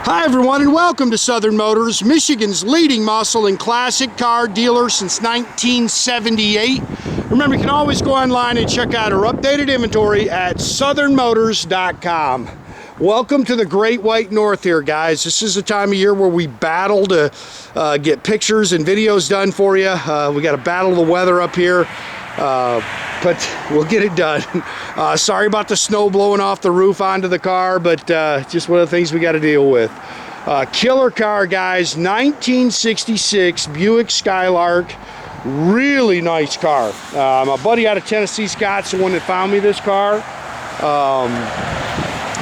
Hi everyone, and welcome to Southern Motors, Michigan's leading muscle and classic car dealer since 1978. Remember, you can always go online and check out our updated inventory at southernmotors.com. Welcome to the Great White North here, guys. This is the time of year where we battle to get pictures and videos done for you. We got to battle the weather up here, but we'll get it done. Sorry about the snow blowing off the roof onto the car, but just one of the things we got to deal with. Killer car, guys. 1966 Buick Skylark. Really nice car. My buddy out of Tennessee, Scott's the one that found me this car.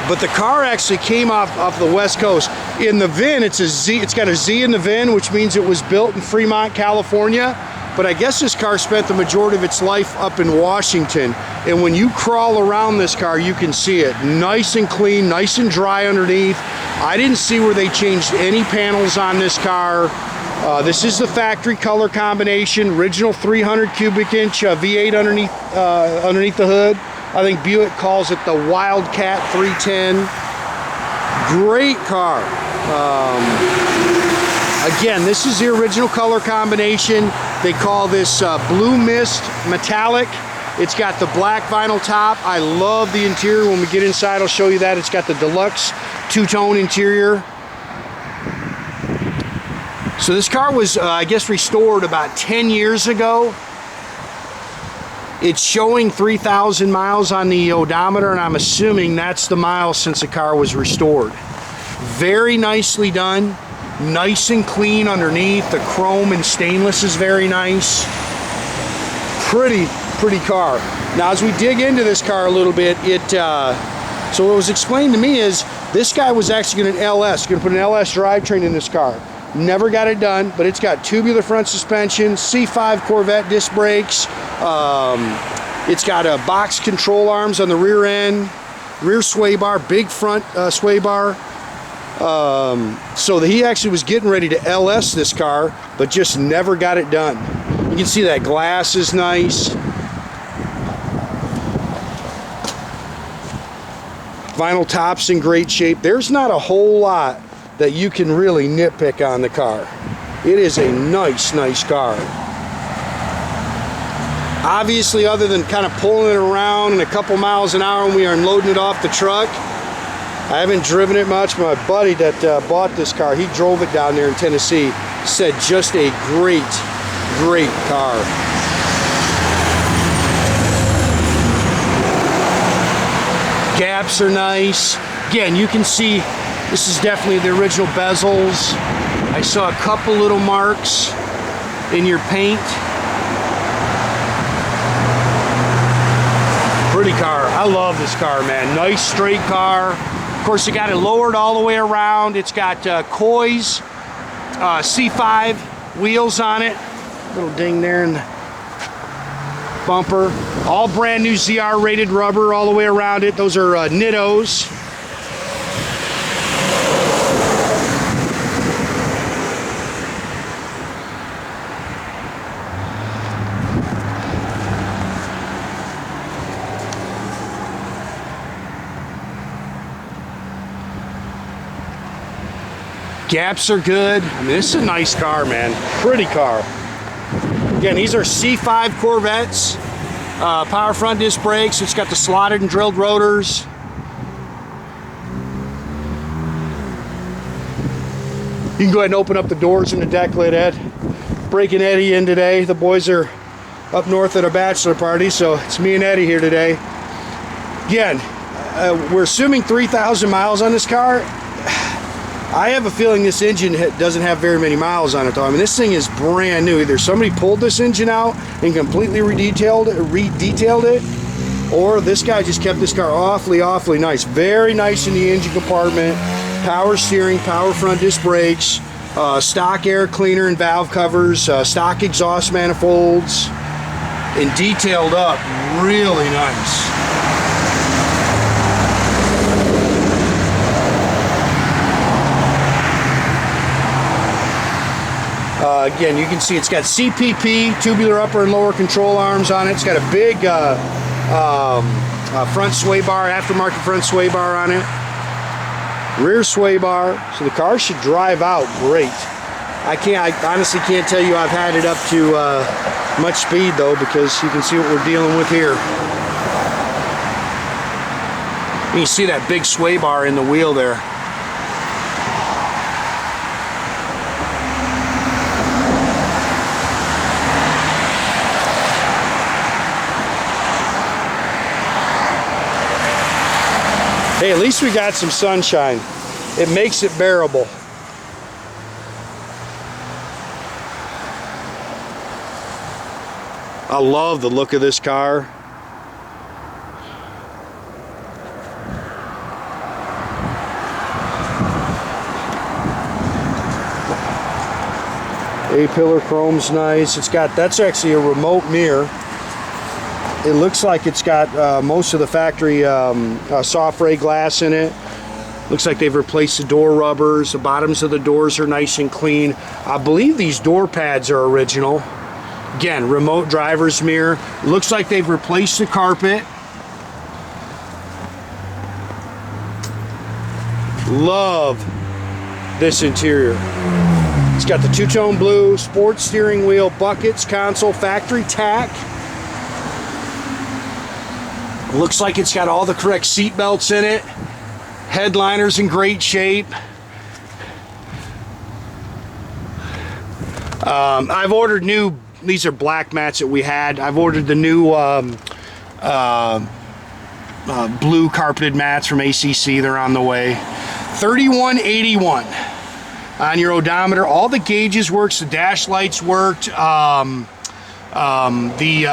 But the car actually came off the West Coast. In the VIN, it's a Z. It's got a Z in the VIN, which means it was built in Fremont, California. But I guess this car spent the majority of its life up in Washington. And when you crawl around this car, you can see it. Nice and clean, nice and dry underneath. I didn't see where they changed any panels on this car. This is the factory color combination, original 300 cubic inch V8 underneath the hood. I think Buick calls it the Wildcat 310. Great car. Again, this is the original color combination. They call this Blue Mist Metallic. It's got the black vinyl top. I love the interior. When we get inside, I'll show you that. It's got the deluxe two-tone interior. So this car was, I guess, restored about 10 years ago. It's showing 3,000 miles on the odometer, and I'm assuming that's the miles since the car was restored. Very nicely done. Nice and clean underneath. The chrome and stainless is very nice. Pretty car. Now, as we dig into this car a little bit, so what was explained to me is this guy was actually going to put an LS drivetrain in this car. Never got it done, but it's got tubular front suspension, C5 Corvette disc brakes. It's got a box control arms on the rear end, rear sway bar, big front sway bar. So he actually was getting ready to LS this car, but just never got it done. You can see that glass is nice. Vinyl top's in great shape. There's not a whole lot that you can really nitpick on the car. It is a nice car. Obviously, other than kind of pulling it around in a couple miles an hour when we are unloading it off the truck, I haven't driven it much. My buddy that bought this car, he drove it down there in Tennessee, said just a great car. Gaps are nice. Again, you can see this is definitely the original bezels. I saw a couple little marks in your paint. Pretty car. I love this car, man. Nice straight car. Of course, you got it lowered all the way around. It's got Coys C5 wheels on it. Little ding there in the bumper. All brand new ZR rated rubber all the way around it. Those are Nittos. Gaps are good. I mean, this is a nice car, man. Pretty car. Again, these are C5 Corvettes. Power front disc brakes. It's got the slotted and drilled rotors. You can go ahead and open up the doors in the deck lid, Ed. Breaking Eddie in today. The boys are up north at a bachelor party, so it's me and Eddie here today. Again, we're assuming 3,000 miles on this car. I have a feeling this engine doesn't have very many miles on it, though. I mean, this thing is brand new. Either somebody pulled this engine out and completely redetailed it, or this guy just kept this car awfully nice. Very nice in the engine compartment. Power steering, power front disc brakes, stock air cleaner and valve covers, stock exhaust manifolds, and detailed up. Really nice. Again, you can see it's got CPP, tubular upper and lower control arms on it. It's got a big front sway bar, aftermarket front sway bar on it. rear sway bar, so the car should drive out great. I honestly can't tell you I've had it up to much speed though, because you can see what we're dealing with here. You can see that big sway bar in the wheel there. Hey, at least we got some sunshine. It makes it bearable. I love the look of this car. A-pillar chrome's nice. It's got, that's actually a remote mirror. It looks like it's got most of the factory soft ray glass in it. Looks like they've replaced the door rubbers. The bottoms of the doors are nice and clean. I believe these door pads are original. Again, remote driver's mirror. Looks like they've replaced the carpet. Love this interior. It's got the two-tone blue, sport steering wheel, buckets, console, factory tach. Looks like it's got all the correct seat belts in it. Headliner's in great shape. I've ordered new, these are black mats that we had. I've ordered the new blue carpeted mats from ACC. They're on the way. $31.81 on your odometer. All the gauges works. The dash lights worked. The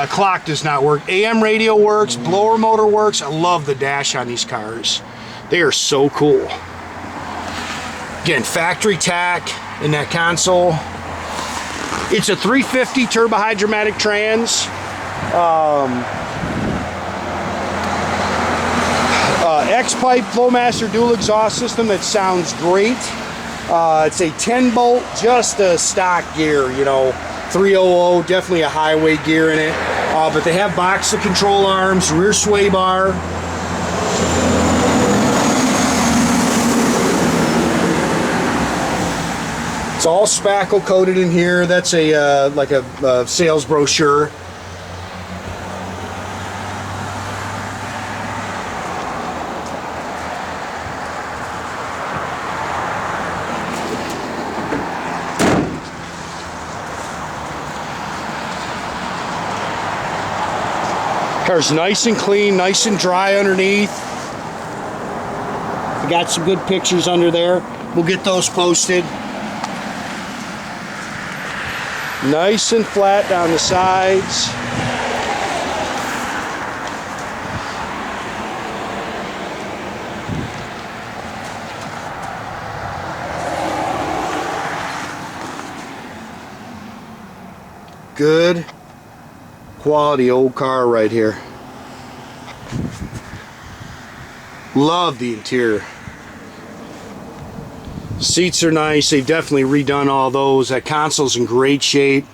clock does not work. AM radio works. Blower motor works. I love the dash on these cars. They are so cool. Again, factory tach in that console. It's a 350 turbohydramatic trans. X-pipe Flowmaster dual exhaust system that sounds great. It's a 10 bolt, just a stock gear, you know, 300, definitely a highway gear in it. But they have box of control arms, rear sway bar. It's all spackle coated in here. That's a like a sales brochure. Car's nice and clean, nice and dry underneath. We got some good pictures under there. We'll get those posted. Nice and flat down the sides. Good quality old car right here. Love the interior. Seats are nice. They've definitely redone all those. That console's in great shape.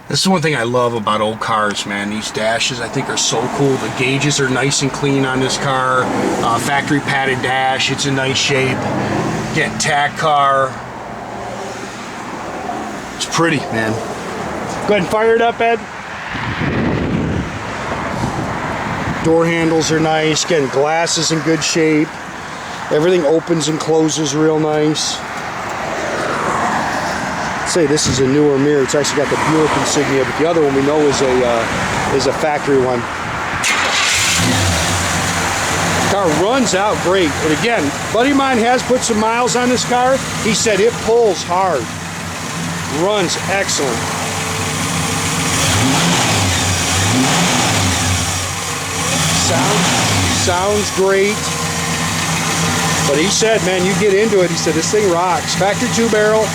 This is one thing I love about old cars, man. These dashes I think are so cool. The gauges are nice and clean on this car. Factory padded dash. It's in nice shape. Again, tach car. It's pretty, man. Go ahead and fire it up, Ed. Door handles are nice. Again, glass is in good shape. Everything opens and closes real nice. I'd say this is a newer mirror. It's actually got the Buick insignia, but the other one we know is a factory one. The car runs out great. But again, a buddy of mine has put some miles on this car. He said it pulls hard. Runs excellent. Sounds great. But he said, man, you get into it. He said, this thing rocks. Factory 2-barrel.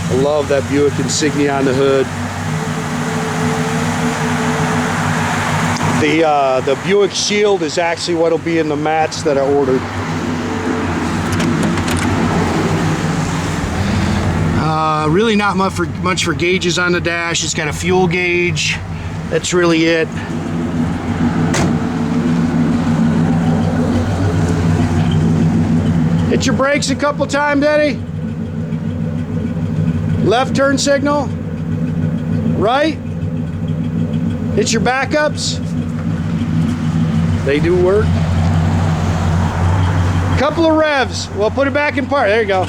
I love that Buick insignia on the hood. The Buick shield is actually what will be in the mats that I ordered. Really not much for gauges on the dash. It's got a fuel gauge. That's really it. Hit your brakes a couple times, Eddie. Left turn signal. Right. Hit your backups. They do work. Couple of revs. Well, put it back in park. There you go.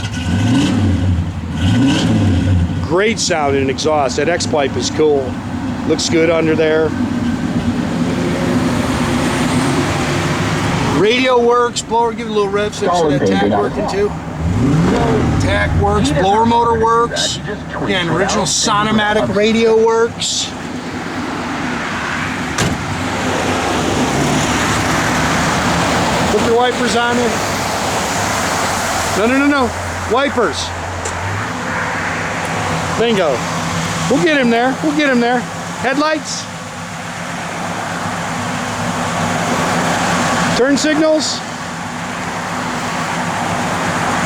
Great sounding exhaust. That X-pipe is cool. Looks good under there. Radio works. Blower, give it a little rev so that tach working too. Tach works. Blower motor works. Again, original Sonomatic radio works. Put your wipers on there. No. Wipers. Bingo. We'll get him there. We'll get him there. Headlights. Turn signals.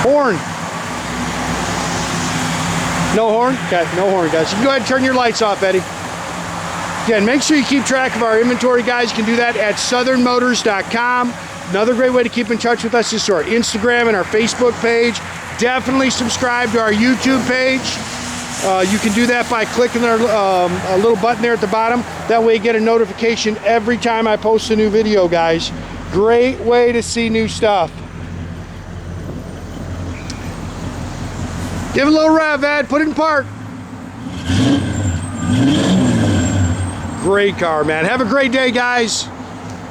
Horn. No horn? Okay, no horn, guys. You can go ahead and turn your lights off, Eddie. Again, make sure you keep track of our inventory, guys. You can do that at southernmotors.com. Another great way to keep in touch with us is through our Instagram and our Facebook page. Definitely subscribe to our YouTube page. You can do that by clicking our a little button there at the bottom. That way you get a notification every time I post a new video, guys. Great way to see new stuff. Give it a little rev, Ed. Put it in park. Great car, man. Have a great day, guys.